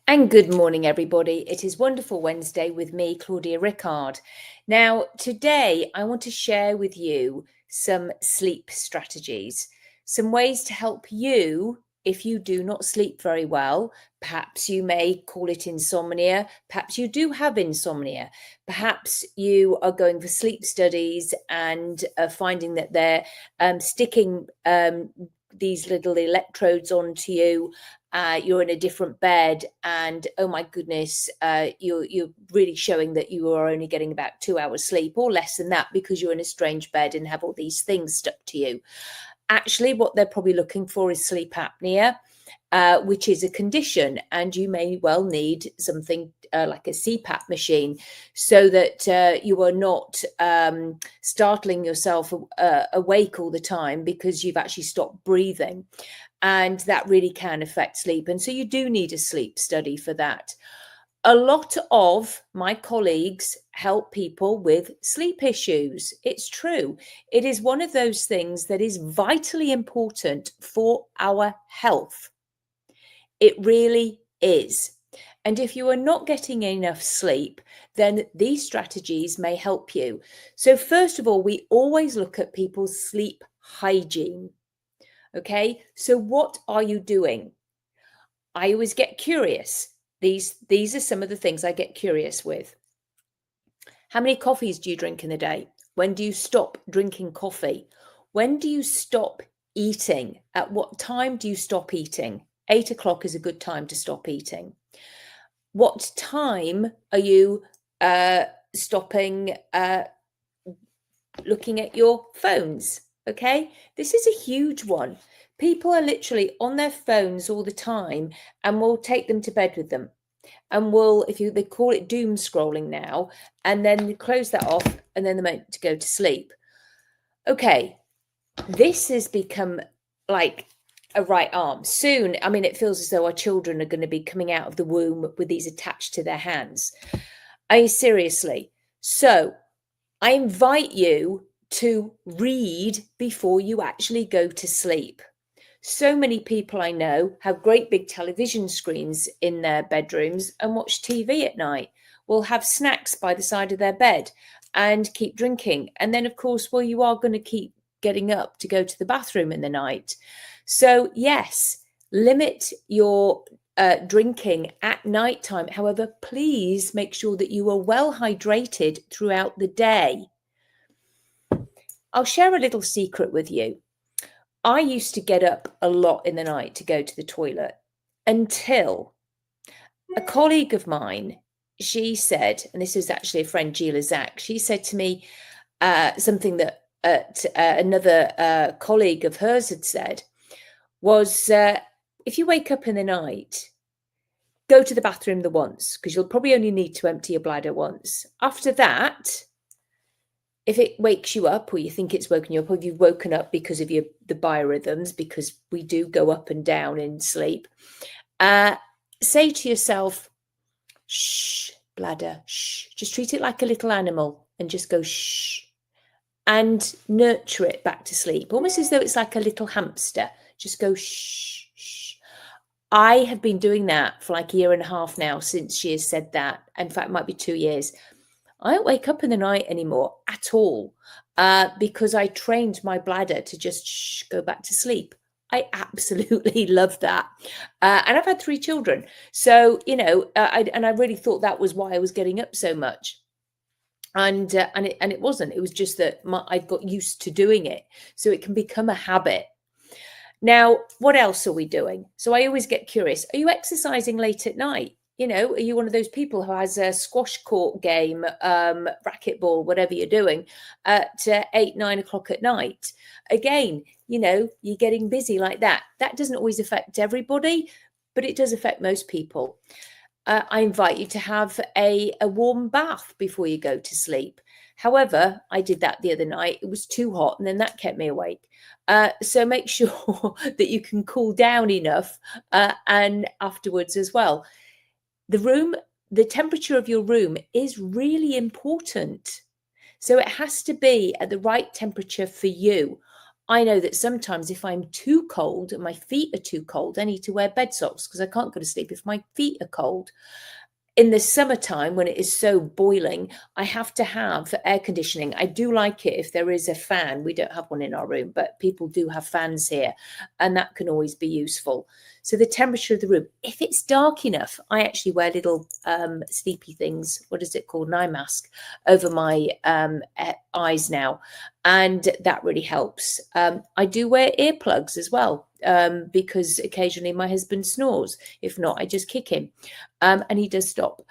And good morning, everybody. It is Wonderful Wednesday with me, Claudia Rickard. Now, today I want to share with you some sleep strategies, some ways to help you if you do not sleep very well. Perhaps you may call it insomnia. Perhaps you do have insomnia. Perhaps you are going for sleep studies and finding that they're sticking these little electrodes onto you. You're in a different bed, and oh my goodness, you're really showing that you are only getting about 2 hours sleep or less than that because you're in a strange bed and have all these things stuck to you. Actually, what they're probably looking for is sleep apnea, which is a condition, and you may well need something like a CPAP machine so that you are not startling yourself awake all the time because you've actually stopped breathing. And that really can affect sleep. And so you do need a sleep study for that. A lot of my colleagues help people with sleep issues. It's true. It is one of those things that is vitally important for our health. It really is. And if you are not getting enough sleep, then these strategies may help you. So first of all, we always look at people's sleep hygiene. Okay, so what are you doing? I always get curious. These are some of the things I get curious with. How many coffees do you drink in the day? When do you stop drinking coffee? When do you stop eating? At what time do you stop eating? 8 o'clock is a good time to stop eating. What time are you stopping looking at your phones? Okay, this is a huge one. People are literally on their phones all the time, and we'll take them to bed with them. And they call it doom scrolling now, and then you close that off, and then they're meant to go to sleep. Okay, this has become like a right arm. Soon, I mean, it feels as though our children are going to be coming out of the womb with these attached to their hands. Seriously. So I invite you to read before you actually go to sleep. So many people I know have great big television screens in their bedrooms and watch TV at night. Will have snacks by the side of their bed and keep drinking. And then, of course, you are going to keep getting up to go to the bathroom in the night. So, yes, limit your drinking at night time. However, please make sure that you are well hydrated throughout the day. I'll share a little secret with you. I used to get up a lot in the night to go to the toilet until a colleague of mine, she said, and this is actually a friend, Gila Zach, she said to me something that another colleague of hers had said was, if you wake up in the night, go to the bathroom the once, because you'll probably only need to empty your bladder once. After that, if it wakes you up or you think it's woken you up, or you've woken up because of the biorhythms, because we do go up and down in sleep, say to yourself, shh, bladder, shh. Just treat it like a little animal and just go shh. And nurture it back to sleep, almost as though it's like a little hamster. Just go shh, shh. I have been doing that for like a year and a half now since she has said that. In fact, it might be 2 years. I don't wake up in the night anymore at all because I trained my bladder to just go back to sleep. I absolutely love that. And I've had 3 children. So, I really thought that was why I was getting up so much. And it wasn't. It was just that I got used to doing it. So it can become a habit. Now, what else are we doing? So I always get curious. Are you exercising late at night? Are you one of those people who has a squash court game, racquetball, whatever you're doing at 8, 9 o'clock at night? Again, you're getting busy like that. That doesn't always affect everybody, but it does affect most people. I invite you to have a warm bath before you go to sleep. However, I did that the other night. It was too hot, and then that kept me awake. So make sure that you can cool down enough and afterwards as well. The temperature of your room is really important. So it has to be at the right temperature for you. I know that sometimes if I'm too cold and my feet are too cold, I need to wear bed socks because I can't go to sleep if my feet are cold. In the summertime, when it is so boiling, I have to have air conditioning. I do like it if there is a fan. We don't have one in our room, but people do have fans here, and that can always be useful. So the temperature of the room, if it's dark enough, I actually wear little sleepy things. What is it called? An eye mask over my eyes now, and that really helps. I do wear earplugs as well because occasionally my husband snores. If not, I just kick him. And he does stop.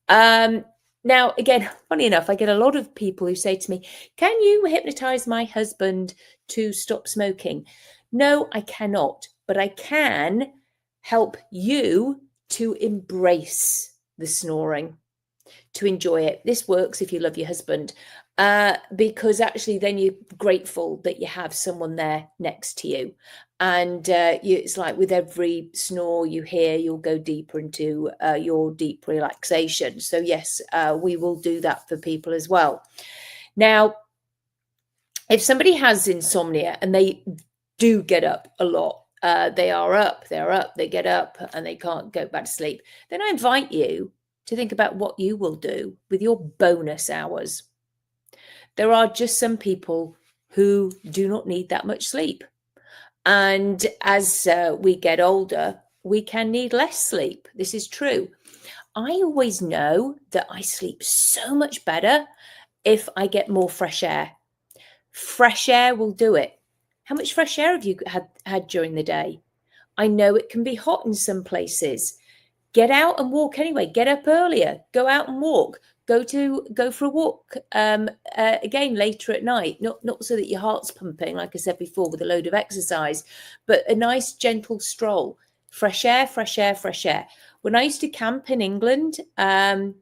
Now, again, funny enough, I get a lot of people who say to me, can you hypnotize my husband to stop smoking? No, I cannot, but I can help you to embrace the snoring, to enjoy it. This works if you love your husband, because actually then you're grateful that you have someone there next to you. And it's like with every snore you hear, you'll go deeper into your deep relaxation. So yes, we will do that for people as well. Now, if somebody has insomnia and they do get up a lot, they're up, they get up and they can't go back to sleep, then I invite you to think about what you will do with your bonus hours. There are just some people who do not need that much sleep. And as we get older, we can need less sleep. This is true. I always know that I sleep so much better if I get more fresh air. Fresh air will do it. How much fresh air have you had during the day? I know it can be hot in some places. Get out and walk anyway. Get up earlier. Go out and walk. Go for a walk again later at night. Not so that your heart's pumping, like I said before, with a load of exercise, but a nice gentle stroll. Fresh air, fresh air, fresh air. When I used to camp in England, I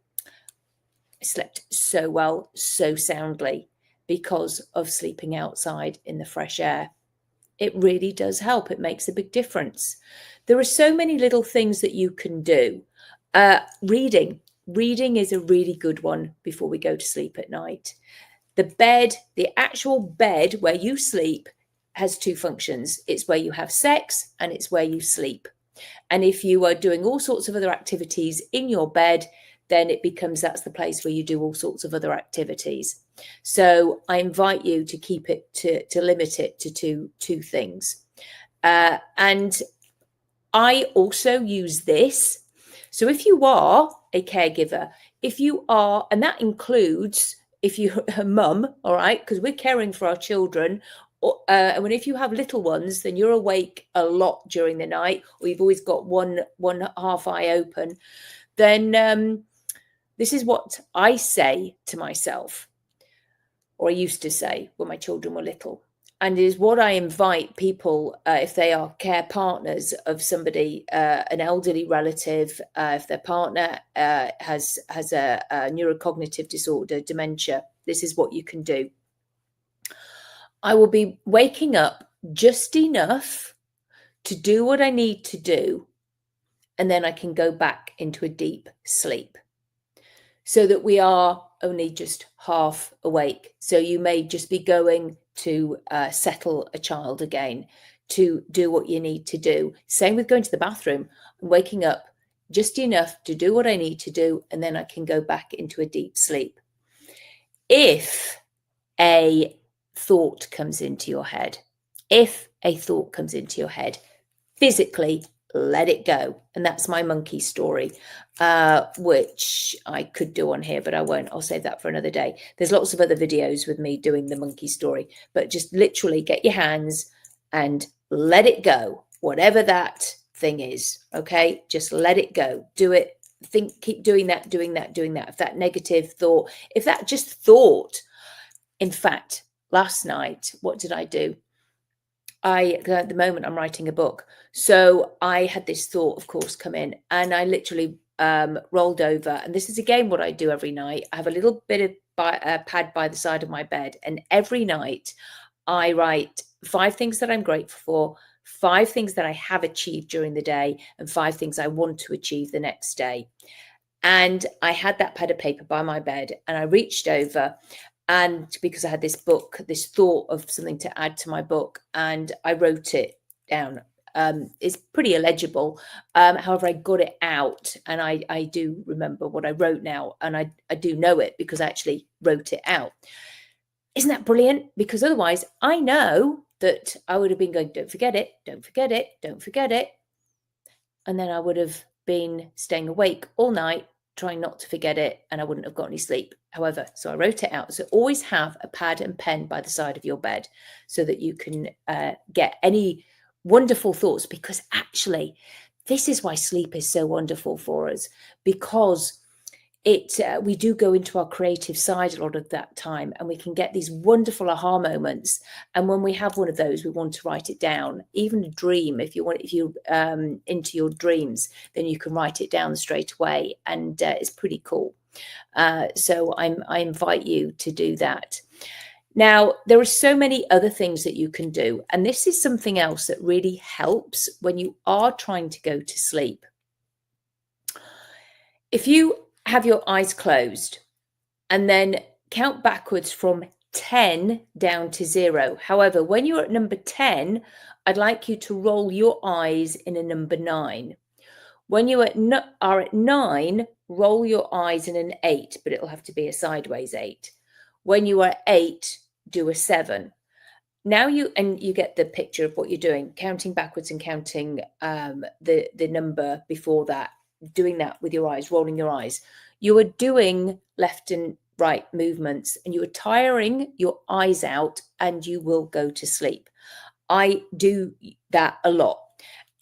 slept so well, so soundly because of sleeping outside in the fresh air. It really does help. It makes a big difference. There are so many little things that you can do. Reading is a really good one before we go to sleep at night. The actual bed where you sleep has two functions. It's where you have sex and it's where you sleep. And if you are doing all sorts of other activities in your bed, then it becomes that's the place where you do all sorts of other activities. So I invite you to keep it to limit it to two things. And I also use this. So if you are a caregiver, and that includes if you're a mum, all right, because we're caring for our children. And if you have little ones, then you're awake a lot during the night, or you've always got one half eye open. Then this is what I say to myself, or I used to say when my children were little, and is what I invite people, if they are care partners of somebody, an elderly relative, if their partner has a neurocognitive disorder, dementia, this is what you can do. I will be waking up just enough to do what I need to do, and then I can go back into a deep sleep, so that we are only just half awake. So you may just be going to settle a child again, to do what you need to do. Same with going to the bathroom and waking up just enough to do what I need to do, and then I can go back into a deep sleep. If a thought comes into your head, physically let it go. And that's my monkey story, which I could do on here, but I won't. I'll save that for another day. There's lots of other videos with me doing the monkey story, but just literally get your hands and let it go, whatever that thing is. Okay, just let it go. Do it. Keep doing that. If that negative thought, if that just thought, in fact, last night, what did I do? At the moment, I'm writing a book. So I had this thought, of course, come in, and I literally rolled over. And this is again what I do every night. I have a little bit of pad by the side of my bed, and every night I write 5 things that I'm grateful for, 5 things that I have achieved during the day, and 5 things I want to achieve the next day. And I had that pad of paper by my bed, and I reached over And because I had this book, this thought of something to add to my book, and I wrote it down. It's pretty illegible. However, I got it out, and I do remember what I wrote now, and I do know it because I actually wrote it out. Isn't that brilliant? Because otherwise, I know that I would have been going, don't forget it, don't forget it, don't forget it. And then I would have been staying awake all night, trying not to forget it, and I wouldn't have got any sleep. However, so I wrote it out. So always have a pad and pen by the side of your bed so that you can get any wonderful thoughts, because actually, this is why sleep is so wonderful for us, because we do go into our creative side a lot of that time, and we can get these wonderful aha moments. And when we have one of those, we want to write it down. Even a dream, if you're into your dreams, then you can write it down straight away, and it's pretty cool. So I invite you to do that. Now, there are so many other things that you can do, and this is something else that really helps when you are trying to go to sleep. If you have your eyes closed and then count backwards from 10 down to 0. However, when you're at number 10, I'd like you to roll your eyes in a number 9. When you are at 9, roll your eyes in an 8, but it'll have to be a sideways 8. When you are at 8, do a 7. Now you get the picture of what you're doing, counting backwards and counting the number before that, doing that with your eyes, rolling your eyes. You are doing left and right movements, and you are tiring your eyes out, and you will go to sleep. I do that a lot.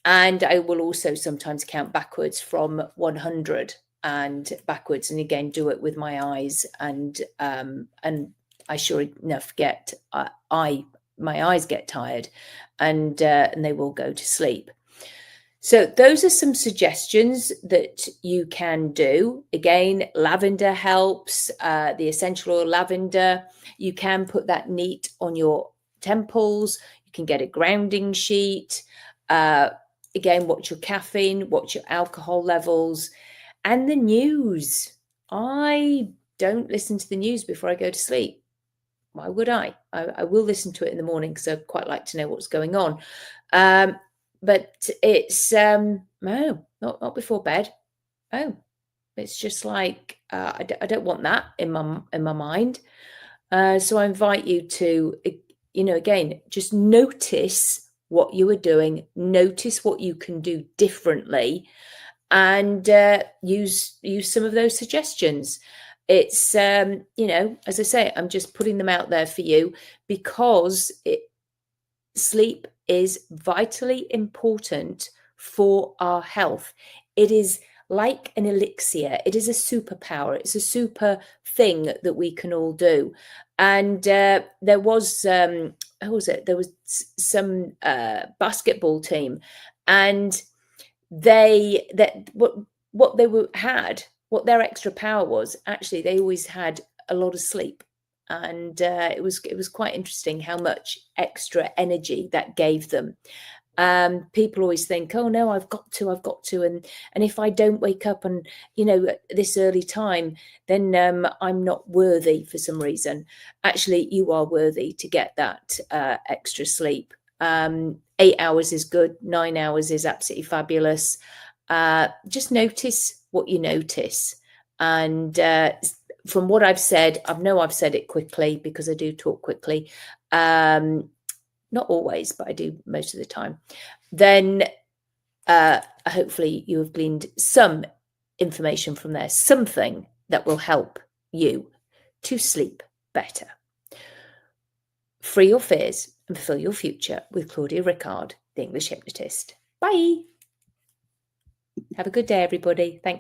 And I will also sometimes count backwards from 100 and backwards, and again do it with my eyes, and I sure enough get my eyes get tired, and they will go to sleep. So those are some suggestions that you can do. Again, lavender helps, the essential oil lavender. You can put that neat on your temples. You can get a grounding sheet. Again, watch your caffeine, watch your alcohol levels, and the news. I don't listen to the news before I go to sleep. Why would I? I will listen to it in the morning because I quite like to know what's going on. But it's no, not before bed. Oh, it's just like I don't want that in my mind. So I invite you to, again, just notice what you are doing, notice what you can do differently, and use some of those suggestions. It's as I say, I'm just putting them out there for you because sleep is vitally important for our health. It is like an elixir. It is a superpower. It's a super thing that we can all do. And there was There was some basketball team, and what their extra power was, actually they always had a lot of sleep. And it was quite interesting how much extra energy that gave them. People always think, oh no, I've got to, and if I don't wake up and at this early time, then I'm not worthy for some reason. Actually, you are worthy to get that extra sleep. 8 hours is good. 9 hours is absolutely fabulous. Just notice what you notice, and from what I've said, I know I've said it quickly because I do talk quickly. Not always, but I do most of the time. Then hopefully you have gleaned some information from there, something that will help you to sleep better. Free your fears and fulfill your future with Claudia Rickard, the English hypnotist. Bye. Have a good day, everybody. Thanks.